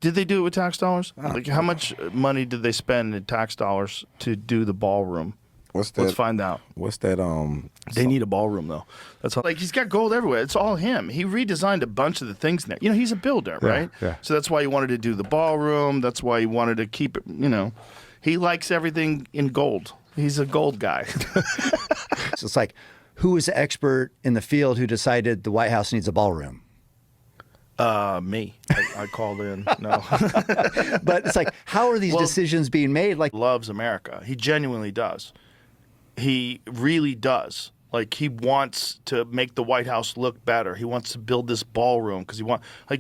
Did they do it with tax dollars? Oh. Like, how much money did they spend in tax dollars to do the ballroom? What's that? Let's find out. What's that? They need a ballroom, though. That's all. Like, he's got gold everywhere. It's all him. He redesigned a bunch of the things in there. You know, he's a builder, right? Yeah. So that's why he wanted to do the ballroom. That's why he wanted to keep it, you know. He likes everything in gold. He's a gold guy. So it's like, who is the expert in the field who decided the White House needs a ballroom? Me. I called in. No. But it's like, how are these decisions being made? Like, Loves America. He genuinely does. He really does. Like, he wants to make the White House look better. He wants to build this ballroom because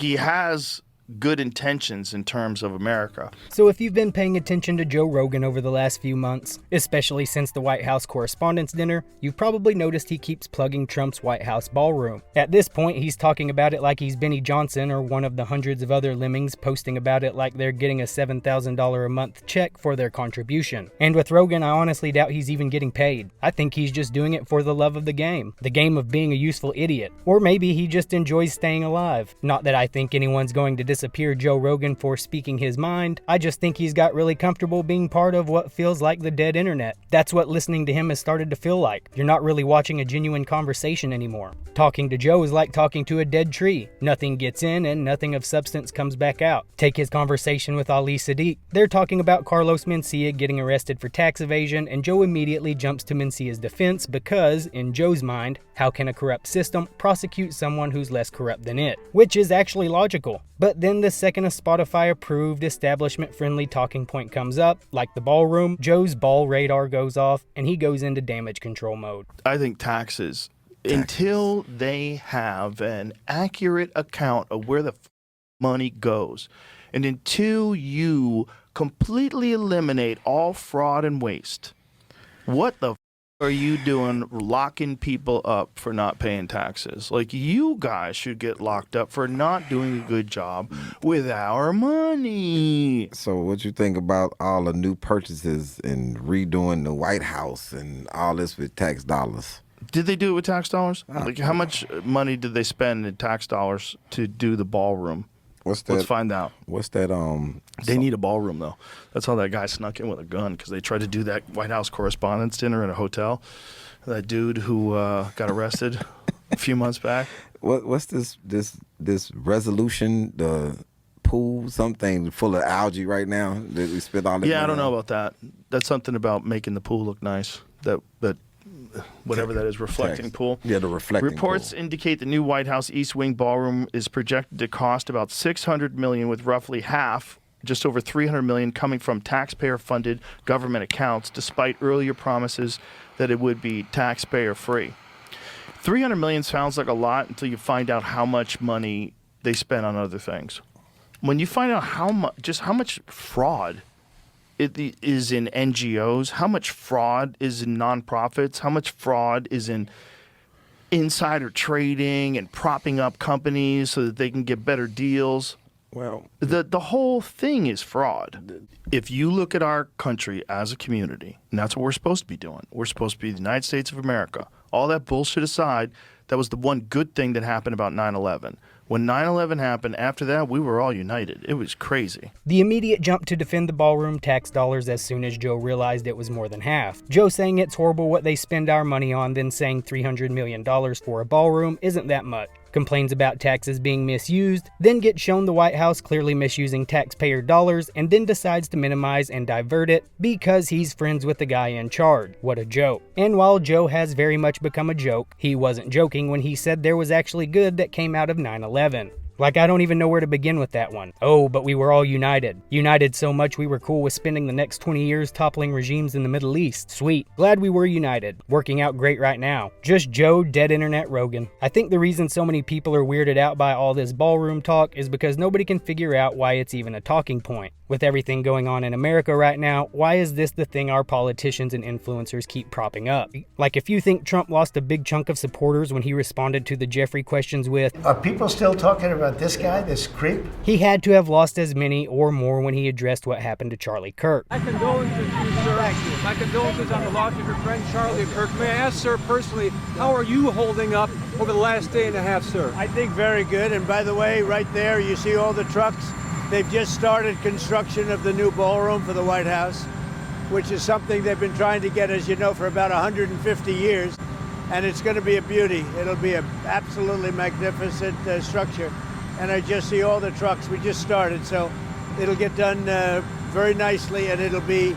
he has good intentions in terms of America. So if you've been paying attention to Joe Rogan over the last few months, especially since the White House Correspondents' Dinner, you've probably noticed he keeps plugging Trump's White House ballroom. At this point, he's talking about it like he's Benny Johnson or one of the hundreds of other lemmings posting about it like they're getting a $7,000 a month check for their contribution. And with Rogan, I honestly doubt he's even getting paid. I think he's just doing it for the love of the game of being a useful idiot. Or maybe he just enjoys staying alive. Not that I think anyone's going to disappear Joe Rogan for speaking his mind. I just think he's got really comfortable being part of what feels like the dead internet. That's what listening to him has started to feel like. You're not really watching a genuine conversation anymore. Talking to Joe is like talking to a dead tree. Nothing gets in and nothing of substance comes back out. Take his conversation with Ali Sadiq. They're talking about Carlos Mencia getting arrested for tax evasion, and Joe immediately jumps to Mencia's defense because, in Joe's mind, how can a corrupt system prosecute someone who's less corrupt than it? Which is actually logical. But then the second a Spotify-approved, establishment-friendly talking point comes up, like the ballroom, Joe's ball radar goes off, and he goes into damage control mode. I think taxes, until they have an accurate account of where the money goes, and until you completely eliminate all fraud and waste, what the are you doing locking people up for not paying taxes? Like, you guys should get locked up for not doing a good job with our money. So what you think about all the new purchases and redoing the White House and all this with tax dollars? Did they do it with tax dollars? Like, how much money did they spend in tax dollars to do the ballroom? What's that? Let's find out. What's that? They need a ballroom, though. That's how that guy snuck in with a gun, because they tried to do that White House Correspondents' Dinner at a hotel. That dude who got arrested a few months back. What's this resolution? The pool, something full of algae right now that we spent all that. Yeah, I money don't know on? about that. That's something about making the pool look nice. That whatever that is, reflecting Text. pool. Yeah, the reflecting Reports pool. indicate the new White House East Wing ballroom is projected to cost about $600 million, with roughly half, just over $300 million, coming from taxpayer-funded government accounts, despite earlier promises that it would be taxpayer-free. $300 million sounds like a lot until you find out how much money they spent on other things. When you find out how much fraud it is in NGOs, how much fraud is in nonprofits, how much fraud is in insider trading and propping up companies so that they can get better deals. Well, The whole thing is fraud. If you look at our country as a community, and that's what we're supposed to be doing, we're supposed to be the United States of America. All that bullshit aside, that was the one good thing that happened about 9/11. When 9/11 happened, after that, we were all united. It was crazy. The immediate jump to defend the ballroom tax dollars as soon as Joe realized it was more than half. Joe saying it's horrible what they spend our money on, then saying $300 million for a ballroom isn't that much. Complains about taxes being misused, then gets shown the White House clearly misusing taxpayer dollars, and then decides to minimize and divert it because he's friends with the guy in charge. What a joke. And while Joe has very much become a joke, he wasn't joking when he said there was actually good that came out of 9/11. Like, I don't even know where to begin with that one. Oh, but we were all united. United so much we were cool with spending the next 20 years toppling regimes in the Middle East. Sweet. Glad we were united. Working out great right now. Just Joe, dead internet Rogan. I think the reason so many people are weirded out by all this ballroom talk is because nobody can figure out why it's even a talking point. With everything going on in America right now, why is this the thing our politicians and influencers keep propping up? Like, if you think Trump lost a big chunk of supporters when he responded to the Jeffrey questions with, Are people still talking about this guy, this creep? he had to have lost as many or more when he addressed what happened to Charlie Kirk. My condolences to you, sir. My condolences on the loss of your friend Charlie Kirk. May I ask, sir, personally, how are you holding up over the last day and a half, sir? I think very good. And by the way, right there, you see all the trucks. They've just started construction of the new ballroom for the White House, which is something they've been trying to get, as you know, for about 150 years. And it's going to be a beauty. It'll be an absolutely magnificent structure. And I just see all the trucks. We just started, so it'll get done very nicely, and it'll be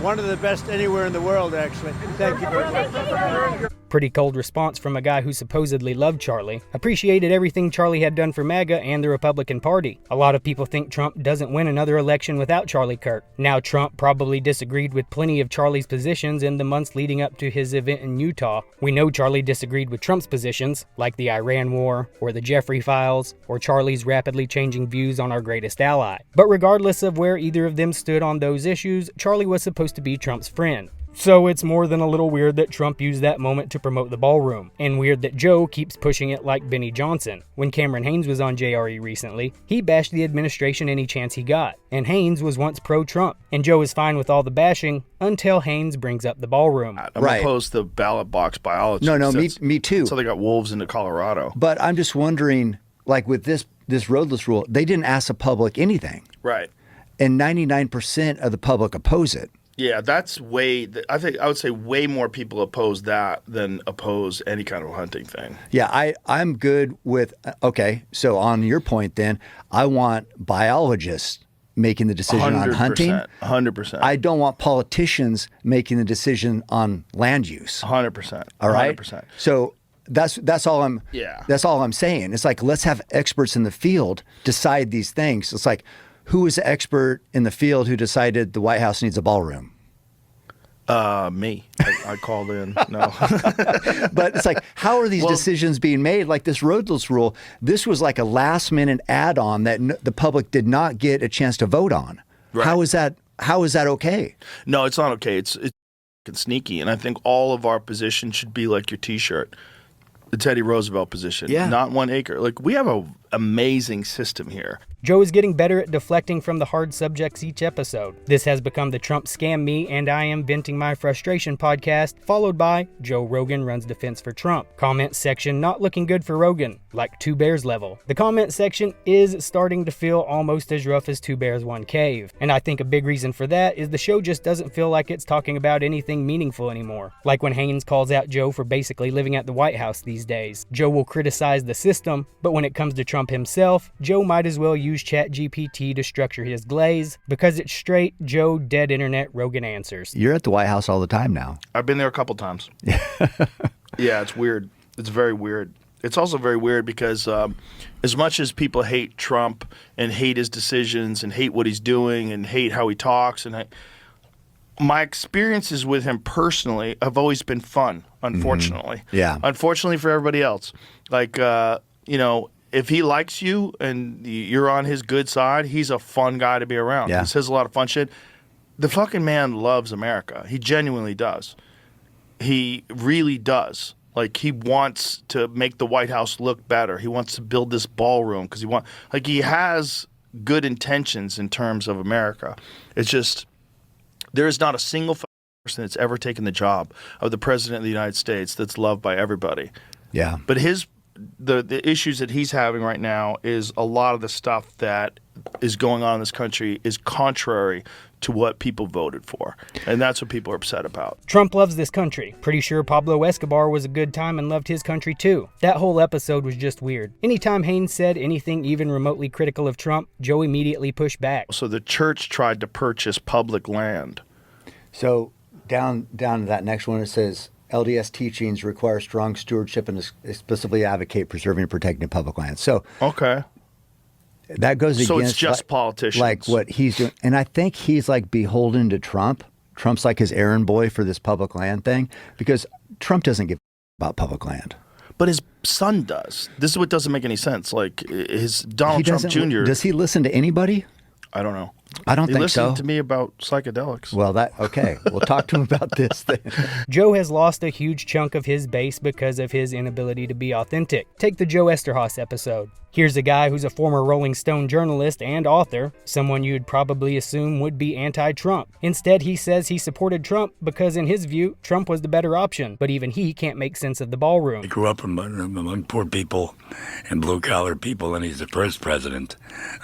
one of the best anywhere in the world, actually. Thank you very much. Pretty cold response from a guy who supposedly loved Charlie, appreciated everything Charlie had done for MAGA and the Republican Party. A lot of people think Trump doesn't win another election without Charlie Kirk. Now, Trump probably disagreed with plenty of Charlie's positions in the months leading up to his event in Utah. We know Charlie disagreed with Trump's positions, like the Iran war, or the Jeffrey files, or Charlie's rapidly changing views on our greatest ally. But regardless of where either of them stood on those issues, Charlie was supposed to be Trump's friend. So it's more than a little weird that Trump used that moment to promote the ballroom, and weird that Joe keeps pushing it like Benny Johnson. When Cameron Haynes was on JRE recently, he bashed the administration any chance he got, and Haynes was once pro-Trump, and Joe is fine with all the bashing until Haynes brings up the ballroom. I'm opposed to ballot box biology. No, me too. So they got wolves into Colorado. But I'm just wondering, like with this roadless rule, they didn't ask the public anything. Right. And 99% of the public oppose it. Yeah, that's I would say way more people oppose that than oppose any kind of hunting thing. Yeah, I'm good with, okay, so on your point then, I want biologists making the decision on hunting. 100%. I don't want politicians making the decision on land use. 100%. All right? 100%. So that's all I'm saying. It's like, let's have experts in the field decide these things. It's like, who is the expert in the field who decided the White House needs a ballroom? Me. I called in. No. But it's like, how are these decisions being made? Like this roadless rule, this was like a last minute add-on that the public did not get a chance to vote on. Right. How is that okay? No, it's not okay. It's sneaky. And I think all of our positions should be like your T-shirt. The Teddy Roosevelt position. Yeah. Not 1 acre. Like, we have an amazing system here. Joe is getting better at deflecting from the hard subjects each episode. This has become the Trump Scam Me and I Am Venting My Frustration podcast, followed by Joe Rogan Runs Defense for Trump. Comment section not looking good for Rogan, like Two Bears level. The comment section is starting to feel almost as rough as Two Bears One Cave. And I think a big reason for that is the show just doesn't feel like it's talking about anything meaningful anymore. Like when Haynes calls out Joe for basically living at the White House these days. Joe will criticize the system, but when it comes to Trump himself, Joe might as well use ChatGPT to structure his glaze, because it's straight Joe dead internet Rogan answers. You're at the White House all the time now. I've been there a couple times. Yeah, it's weird. It's very weird. It's also very weird because as much as people hate Trump and hate his decisions and hate what he's doing and hate how he talks, and my experiences with him personally have always been fun, unfortunately. Mm-hmm. Yeah. Unfortunately for everybody else. Like, if he likes you and you're on his good side, he's a fun guy to be around. Yeah. He says a lot of fun shit. The fucking man loves America. He genuinely does. He really does. Like, he wants to make the White House look better. He wants to build this ballroom because he has good intentions in terms of America. It's just, there is not a single person that's ever taken the job of the president of the United States that's loved by everybody. Yeah. But the issues that he's having right now is a lot of the stuff that is going on in this country is contrary to what people voted for. And that's what people are upset about. Trump loves this country. Pretty sure Pablo Escobar was a good time and loved his country too. That whole episode was just weird. Anytime Haynes said anything even remotely critical of Trump, Joe immediately pushed back. So the church tried to purchase public land. So down to that next one, it says, LDS teachings require strong stewardship and explicitly advocate preserving and protecting public lands. So okay, that goes against. So it's just politicians, like what he's doing, and I think he's like beholden to Trump. Trump's like his errand boy for this public land thing, because Trump doesn't give about public land. But his son does. This is what doesn't make any sense. Like his Donald Trump Jr. Does he listen to anybody? I don't know. I don't He think listened so. to me about psychedelics. Well, okay. We'll talk to him about this then. Joe has lost a huge chunk of his base because of his inability to be authentic. Take the Joe Esterhaus episode. Here's a guy who's a former Rolling Stone journalist and author, someone you'd probably assume would be anti-Trump. Instead, he says he supported Trump because, in his view, Trump was the better option, but even he can't make sense of the ballroom. He grew up among poor people and blue-collar people, and he's the first president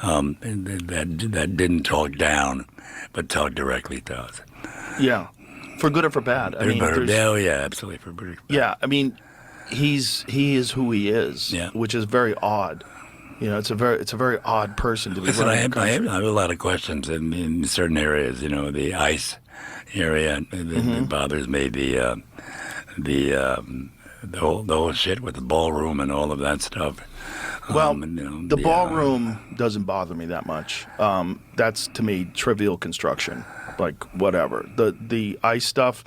that didn't talk down, but talked directly to us. Yeah, for good or for bad. I mean, Absolutely, for good or for bad. yeah, I mean, he is who he is, Yeah. which is very odd. It's a very odd person to be Listen, running the I country. have a lot of questions in certain areas. The ICE area that bothers me. The whole shit with the ballroom and all of that stuff. Well, the ballroom doesn't bother me that much. That's, to me, trivial construction. Like, whatever. The ICE stuff,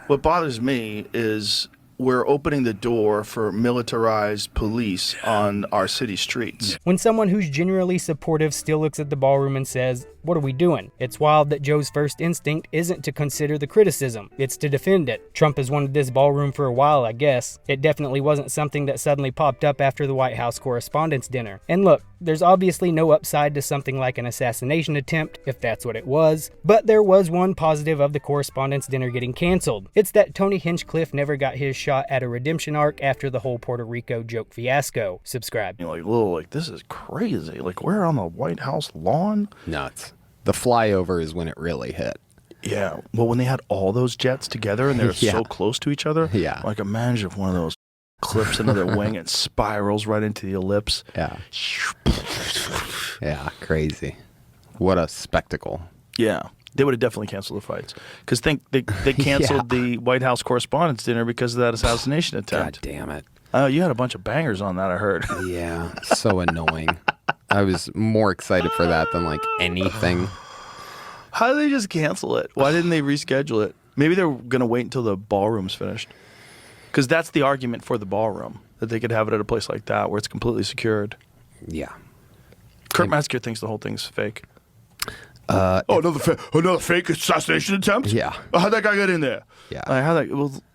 what bothers me is we're opening the door for militarized police on our city streets. When someone who's generally supportive still looks at the ballroom and says, "What are we doing?" It's wild that Joe's first instinct isn't to consider the criticism, it's to defend it. Trump has wanted this ballroom for a while, I guess. It definitely wasn't something that suddenly popped up after the White House Correspondents' Dinner. And look, there's obviously no upside to something like an assassination attempt, if that's what it was, but there was one positive of the Correspondents' Dinner getting canceled. It's that Tony Hinchcliffe never got his shot at a redemption arc after the whole Puerto Rico joke fiasco. Subscribe. This is crazy. Like, we're on the White House lawn. Nuts. The flyover is when it really hit. Yeah. Well, when they had all those jets together and they're Yeah. so close to each other. Yeah. Like, imagine if one of those clips into their wing and spirals right into the ellipse. Yeah. Yeah, crazy. What a spectacle. Yeah. They would have definitely canceled the fights. Because they canceled the White House Correspondents' Dinner because of that assassination attempt. God damn it. Oh, you had a bunch of bangers on that, I heard. Yeah, so annoying. I was more excited for that than like anything. How did they just cancel it? Why didn't they reschedule it? Maybe they're going to wait until the ballroom's finished. Because that's the argument for the ballroom, that they could have it at a place like that where it's completely secured. Yeah. Kurt Metzger thinks the whole thing's fake. Another fake assassination attempt? Yeah. How'd that guy get in there? Yeah.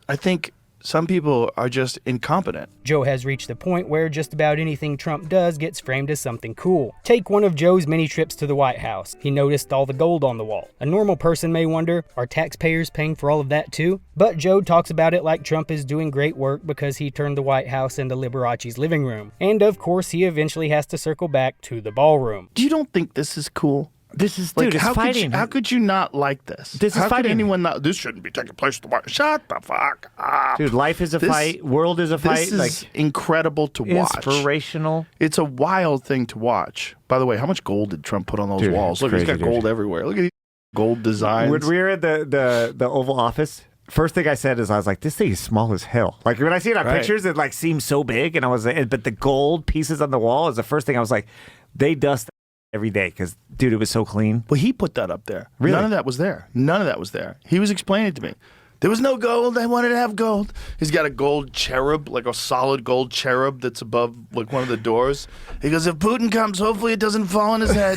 I think some people are just incompetent. Joe has reached the point where just about anything Trump does gets framed as something cool. Take one of Joe's many trips to the White House. He noticed all the gold on the wall. A normal person may wonder, are taxpayers paying for all of that too? But Joe talks about it like Trump is doing great work because he turned the White House into Liberace's living room. And of course, he eventually has to circle back to the ballroom. You don't think this is cool? This is, Like, dude, it's fighting. How could you not like this? This is how fighting. Could anyone not? This shouldn't be taking place at the White House. Shut the fuck up. Dude, life is a fight. World is a fight. This is incredible to watch. Inspirational. It's a wild thing to watch. By the way, how much gold did Trump put on those Dude, walls? it's Look, he's crazy, got gold everywhere. Look at these gold designs. When we were at the Oval Office, first thing I said is I was like, this thing is small as hell. Like when I see it on Right. pictures, it like seems so big, and I was like, but the gold pieces on the wall is the first thing I was like, they dust every day because, dude, it was so clean. Well, he put that up there. Really? None of that was there. None of that was there. He was explaining it to me. There was no gold. I wanted to have gold. He's got a gold cherub, like a solid gold cherub that's above like one of the doors. He goes, if Putin comes, hopefully it doesn't fall on his head.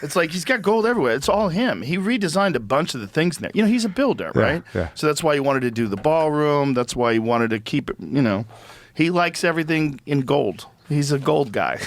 It's like he's got gold everywhere. It's all him. He redesigned a bunch of the things in there. You know, he's a builder, right? Yeah. So that's why he wanted to do the ballroom. That's why he wanted to keep it, you know. He likes everything in gold. He's a gold guy.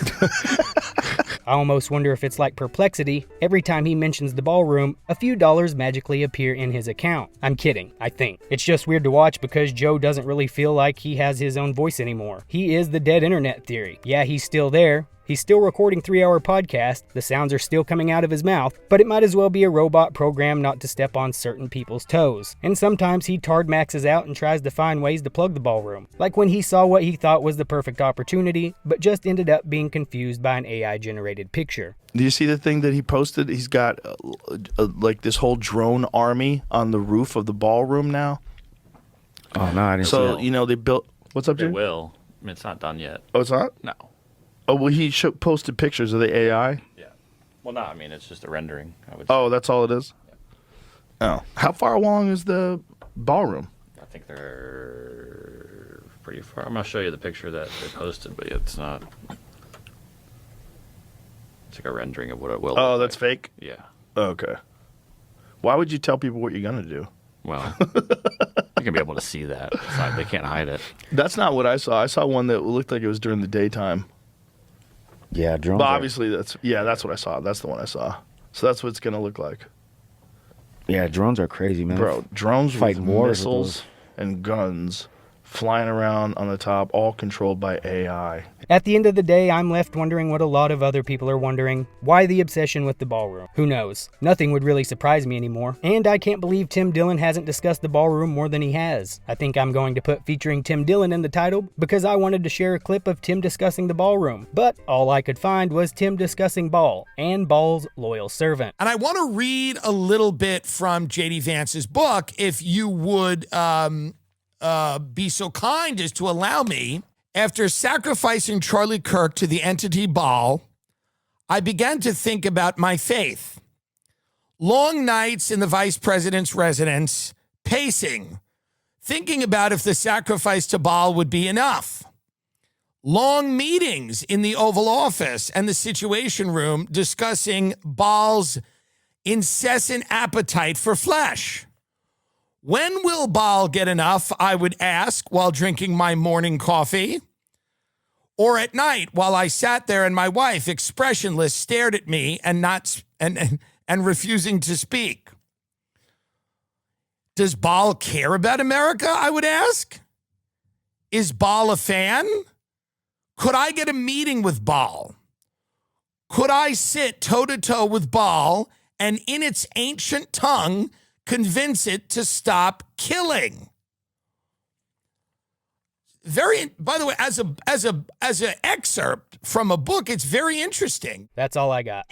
I almost wonder if it's like Perplexity. Every time he mentions the ballroom, a few dollars magically appear in his account. I'm kidding, I think. It's just weird to watch because Joe doesn't really feel like he has his own voice anymore. He is the dead internet theory. Yeah, he's still there. He's still recording 3-hour podcasts, the sounds are still coming out of his mouth, but it might as well be a robot programmed not to step on certain people's toes. And sometimes he tard maxes out and tries to find ways to plug the ballroom. Like when he saw what he thought was the perfect opportunity, but just ended up being confused by an AI-generated picture. Do you see the thing that he posted? He's got like this whole drone army on the roof of the ballroom now. Oh, no, I didn't So, you know, they built... What's up, It Jim? will. I mean, it's not done yet. Oh, it's not? No. Oh, well, he posted pictures of the AI. Yeah. Well, no, I mean, it's just a rendering, I would say. Oh, that's all it is? Oh. How far along is the ballroom? I think they're pretty far. I'm going to show you the picture that they posted, but it's not It's like a rendering of what it will. Oh, look that's like. fake? Yeah. Okay. Why would you tell people what you're going to do? Well, you're gonna be able to see that. They can't hide it. That's not what I saw. I saw one that looked like it was during the daytime. Yeah, drones. But are- obviously, that's what I saw. That's the one I saw. So that's what it's going to look like. yeah, drones are crazy, man. Bro, drones Fight with wars with missiles those. and guns flying around on the top, all controlled by AI. At the end of the day, I'm left wondering what a lot of other people are wondering. Why the obsession with the ballroom? Who knows? Nothing would really surprise me anymore. And I can't believe Tim Dillon hasn't discussed the ballroom more than he has. I think I'm going to put featuring Tim Dillon in the title because I wanted to share a clip of Tim discussing the ballroom. But all I could find was Tim discussing Ball and Ball's loyal servant. And I want to read a little bit from J.D. Vance's book, if you would be so kind as to allow me. After sacrificing Charlie Kirk to the entity Baal, I began to think about my faith. Long nights in the vice president's residence, pacing, thinking about if the sacrifice to Baal would be enough. Long meetings in the Oval Office and the Situation Room discussing Baal's incessant appetite for flesh. When will Baal get enough, I would ask while drinking my morning coffee. Or at night while I sat there and my wife, expressionless, stared at me and refusing to speak. Does Baal care about America, I would ask? Is Baal a fan? Could I get a meeting with Baal? Could I sit toe-to-toe with Baal and in its ancient tongue convince it to stop killing? Very, by the way, as an excerpt from a book, it's very interesting. That's all I got.